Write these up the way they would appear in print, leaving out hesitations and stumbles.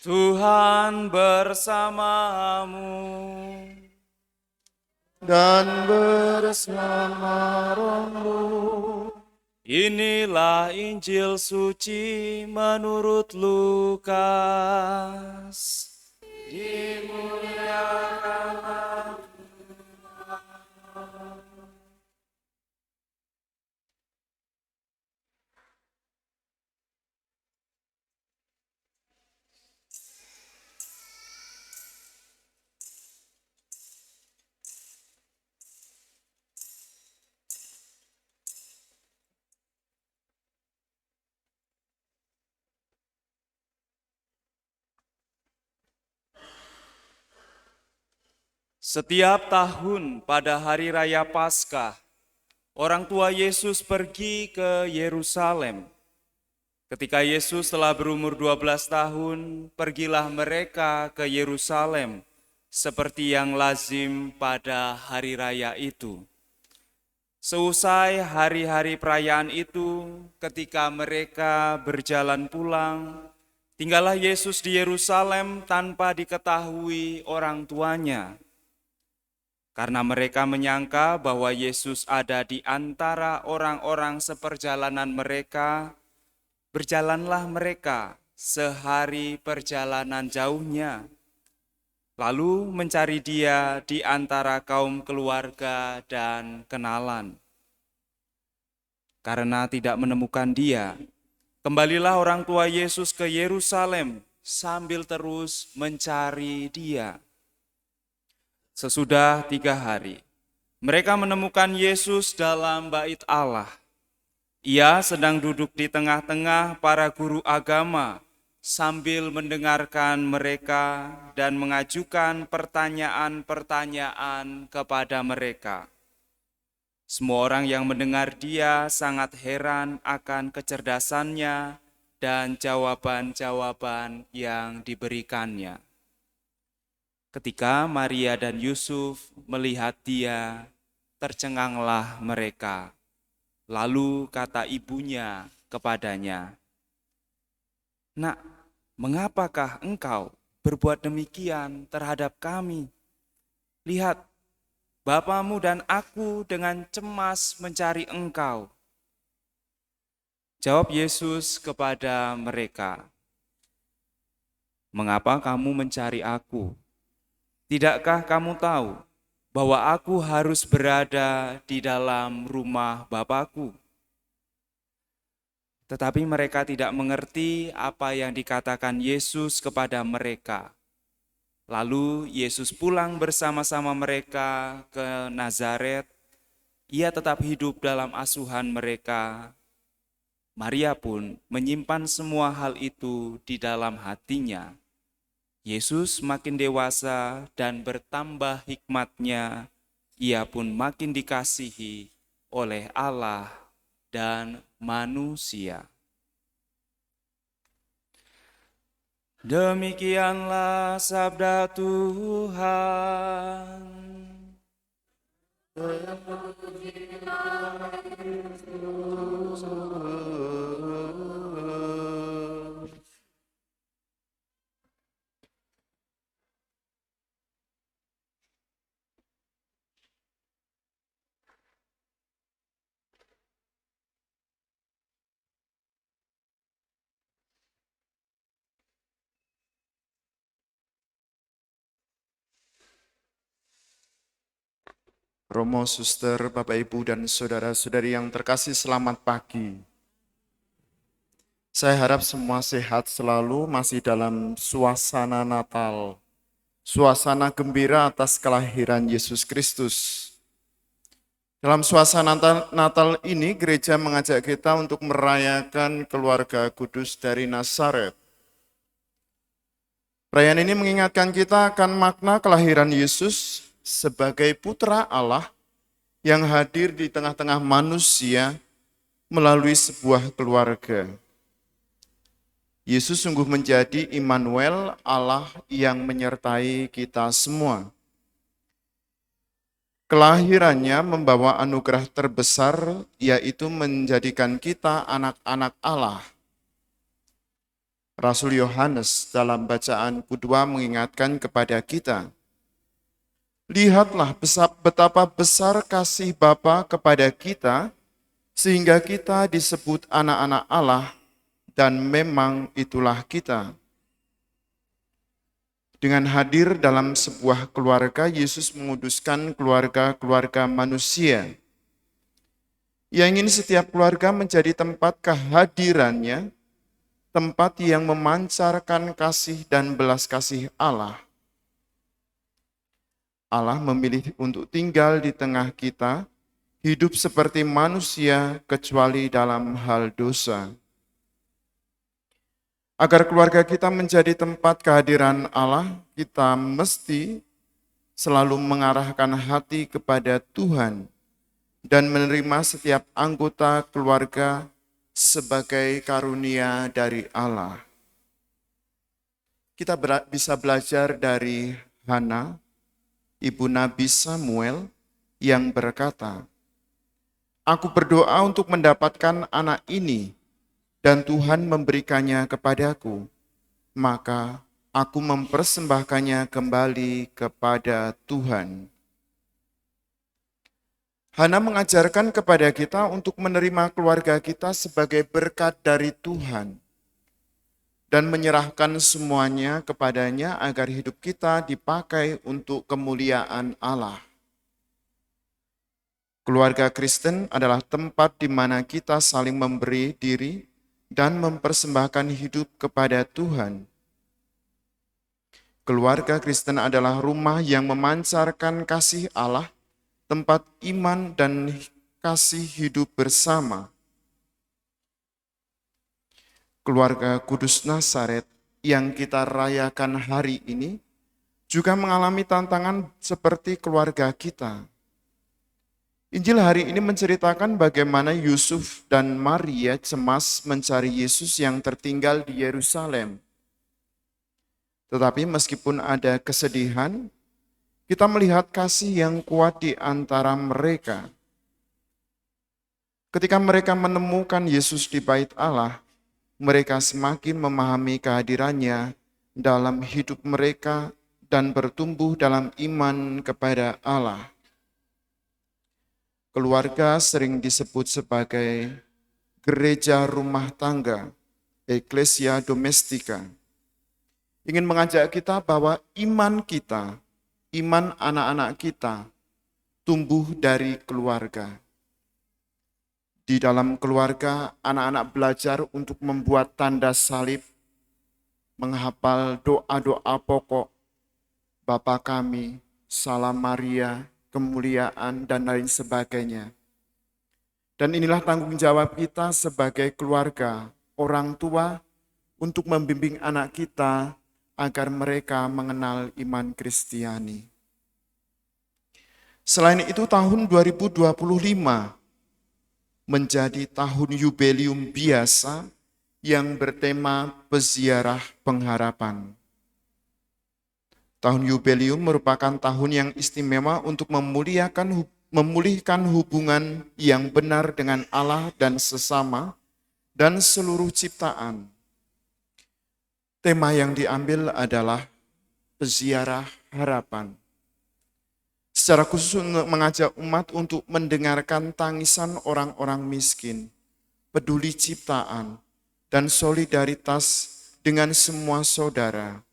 Tuhan bersamamu. Dan bersama rohmu. Inilah Injil suci menurut Lukas. Dimuliakanlah. Setiap tahun pada hari raya Paskah, orang tua Yesus pergi ke Yerusalem. Ketika Yesus telah berumur 12 tahun, pergilah mereka ke Yerusalem seperti yang lazim pada hari raya itu. Seusai hari-hari perayaan itu, ketika mereka berjalan pulang, tinggallah Yesus di Yerusalem tanpa diketahui orang tuanya. Karena mereka menyangka bahwa Yesus ada di antara orang-orang seperjalanan mereka, berjalanlah mereka sehari perjalanan jauhnya, lalu mencari dia di antara kaum keluarga dan kenalan. Karena tidak menemukan dia, kembalilah orang tua Yesus ke Yerusalem sambil terus mencari dia. Sesudah 3 hari, mereka menemukan Yesus dalam bait Allah. Ia sedang duduk di tengah-tengah para guru agama sambil mendengarkan mereka dan mengajukan pertanyaan-pertanyaan kepada mereka. Semua orang yang mendengar dia sangat heran akan kecerdasannya dan jawaban-jawaban yang diberikannya. Ketika Maria dan Yusuf melihat dia, tercenganglah mereka. Lalu kata ibunya kepadanya, "Nak, mengapakah engkau berbuat demikian terhadap kami? Lihat, bapamu dan aku dengan cemas mencari engkau." Jawab Yesus kepada mereka, "Mengapa kamu mencari aku? Tidakkah kamu tahu bahwa aku harus berada di dalam rumah Bapakku?" Tetapi mereka tidak mengerti apa yang dikatakan Yesus kepada mereka. Lalu Yesus pulang bersama-sama mereka ke Nazaret. Ia tetap hidup dalam asuhan mereka. Maria pun menyimpan semua hal itu di dalam hatinya. Yesus makin dewasa dan bertambah hikmatnya, ia pun makin dikasihi oleh Allah dan manusia. Demikianlah sabda Tuhan. Romo, suster, Bapak, Ibu, dan saudara-saudari yang terkasih, selamat pagi. Saya harap semua sehat selalu, masih dalam suasana Natal, suasana gembira atas kelahiran Yesus Kristus. Dalam suasana Natal ini, gereja mengajak kita untuk merayakan keluarga kudus dari Nazaret. Perayaan ini mengingatkan kita akan makna kelahiran Yesus sebagai putra Allah yang hadir di tengah-tengah manusia melalui sebuah keluarga. Yesus sungguh menjadi Immanuel, Allah yang menyertai kita semua. Kelahirannya membawa anugerah terbesar, yaitu menjadikan kita anak-anak Allah. Rasul Yohanes dalam bacaan kedua mengingatkan kepada kita, lihatlah betapa besar kasih Bapa kepada kita, sehingga kita disebut anak-anak Allah, dan memang itulah kita. Dengan hadir dalam sebuah keluarga, Yesus menguduskan keluarga-keluarga manusia. Ia ingin setiap keluarga menjadi tempat kehadirannya, tempat yang memancarkan kasih dan belas kasih Allah. Allah memilih untuk tinggal di tengah kita, hidup seperti manusia kecuali dalam hal dosa. Agar keluarga kita menjadi tempat kehadiran Allah, kita mesti selalu mengarahkan hati kepada Tuhan dan menerima setiap anggota keluarga sebagai karunia dari Allah. Kita bisa belajar dari Hana, ibu Nabi Samuel, yang berkata, "Aku berdoa untuk mendapatkan anak ini, dan Tuhan memberikannya kepadaku, maka aku mempersembahkannya kembali kepada Tuhan." Hana mengajarkan kepada kita untuk menerima keluarga kita sebagai berkat dari Tuhan dan menyerahkan semuanya kepadanya agar hidup kita dipakai untuk kemuliaan Allah. Keluarga Kristen adalah tempat di mana kita saling memberi diri dan mempersembahkan hidup kepada Tuhan. Keluarga Kristen adalah rumah yang memancarkan kasih Allah, tempat iman dan kasih hidup bersama. Keluarga Kudus Nazaret yang kita rayakan hari ini juga mengalami tantangan seperti keluarga kita. Injil hari ini menceritakan bagaimana Yusuf dan Maria cemas mencari Yesus yang tertinggal di Yerusalem. Tetapi meskipun ada kesedihan, kita melihat kasih yang kuat di antara mereka. Ketika mereka menemukan Yesus di bait Allah, mereka semakin memahami kehadirannya dalam hidup mereka dan bertumbuh dalam iman kepada Allah. Keluarga sering disebut sebagai gereja rumah tangga, Ecclesia Domestica. Ingin mengajak kita bahwa iman kita, iman anak-anak kita, tumbuh dari keluarga. Di dalam keluarga, anak-anak belajar untuk membuat tanda salib, menghafal doa-doa pokok, Bapa kami, Salam Maria, kemuliaan, dan lain sebagainya. Dan inilah tanggung jawab kita sebagai keluarga, orang tua, untuk membimbing anak kita agar mereka mengenal iman Kristiani. Selain itu, tahun 2025 menjadi tahun yubileum biasa yang bertema Peziarah Pengharapan. Tahun yubileum merupakan tahun yang istimewa untuk memulihkan hubungan yang benar dengan Allah dan sesama dan seluruh ciptaan. Tema yang diambil adalah Peziarah Harapan. Secara khusus untuk mengajak umat untuk mendengarkan tangisan orang-orang miskin, peduli ciptaan, dan solidaritas dengan semua saudara.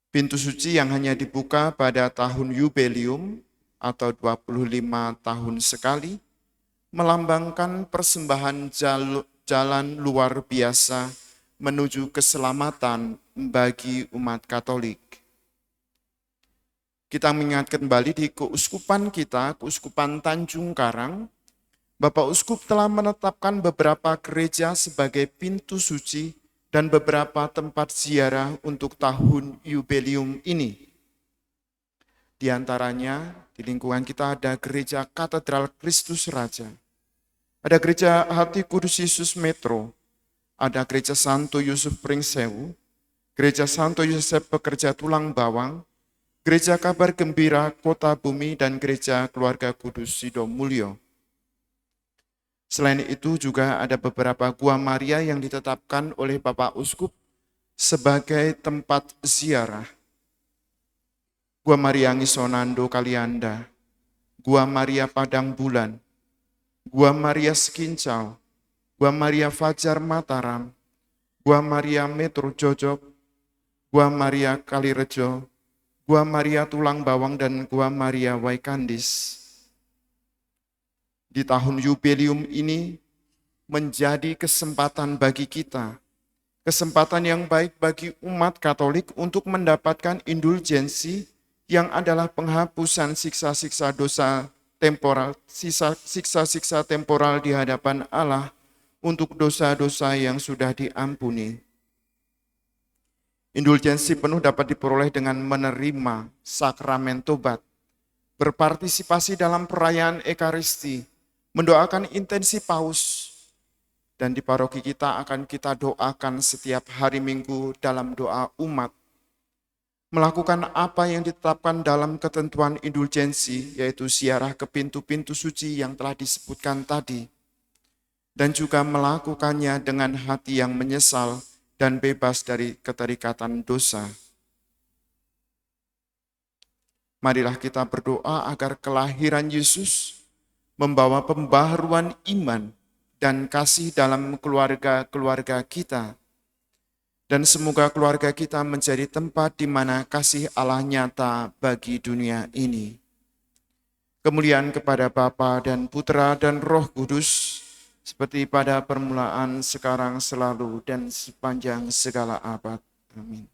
Pintu suci yang hanya dibuka pada tahun yubileum atau 25 tahun sekali, melambangkan persembahan jalan luar biasa menuju keselamatan bagi umat Katolik. Kita mengingat kembali di keuskupan kita, Keuskupan Tanjung Karang, Bapak Uskup telah menetapkan beberapa gereja sebagai pintu suci dan beberapa tempat ziarah untuk tahun yubileum ini. Di antaranya, di lingkungan kita ada gereja Katedral Kristus Raja, ada gereja Hati Kudus Yesus Metro, ada gereja Santo Yusuf Pringsewu, gereja Santo Yosef Pekerja Tulang Bawang, gereja Kabar Gembira Kota Bumi, dan gereja Keluarga Kudus Sidomulyo. Selain itu juga ada beberapa Gua Maria yang ditetapkan oleh Bapak Uskup sebagai tempat ziarah. Gua Maria Ngisonando Kalianda, Gua Maria Padang Bulan, Gua Maria Sekincau, Gua Maria Fajar Mataram, Gua Maria Metro Jojok, Gua Maria Kalirejo, Gua Maria Tulang Bawang, dan Gua Maria Waikandis. Di tahun jubileum ini menjadi kesempatan bagi kita, kesempatan yang baik bagi umat Katolik untuk mendapatkan indulgensi yang adalah penghapusan siksa-siksa dosa temporal, siksa-siksa temporal di hadapan Allah untuk dosa-dosa yang sudah diampuni. Indulgensi penuh dapat diperoleh dengan menerima sakramen tobat, berpartisipasi dalam perayaan Ekaristi, mendoakan intensi paus, dan di paroki kita akan kita doakan setiap hari Minggu dalam doa umat, melakukan apa yang ditetapkan dalam ketentuan indulgensi, yaitu ziarah ke pintu-pintu suci yang telah disebutkan tadi, dan juga melakukannya dengan hati yang menyesal dan bebas dari keterikatan dosa. Marilah kita berdoa agar kelahiran Yesus membawa pembaharuan iman dan kasih dalam keluarga-keluarga kita. Dan semoga keluarga kita menjadi tempat di mana kasih Allah nyata bagi dunia ini. Kemuliaan kepada Bapa dan Putra dan Roh Kudus, seperti pada permulaan, sekarang, selalu, dan sepanjang segala abad. Amin.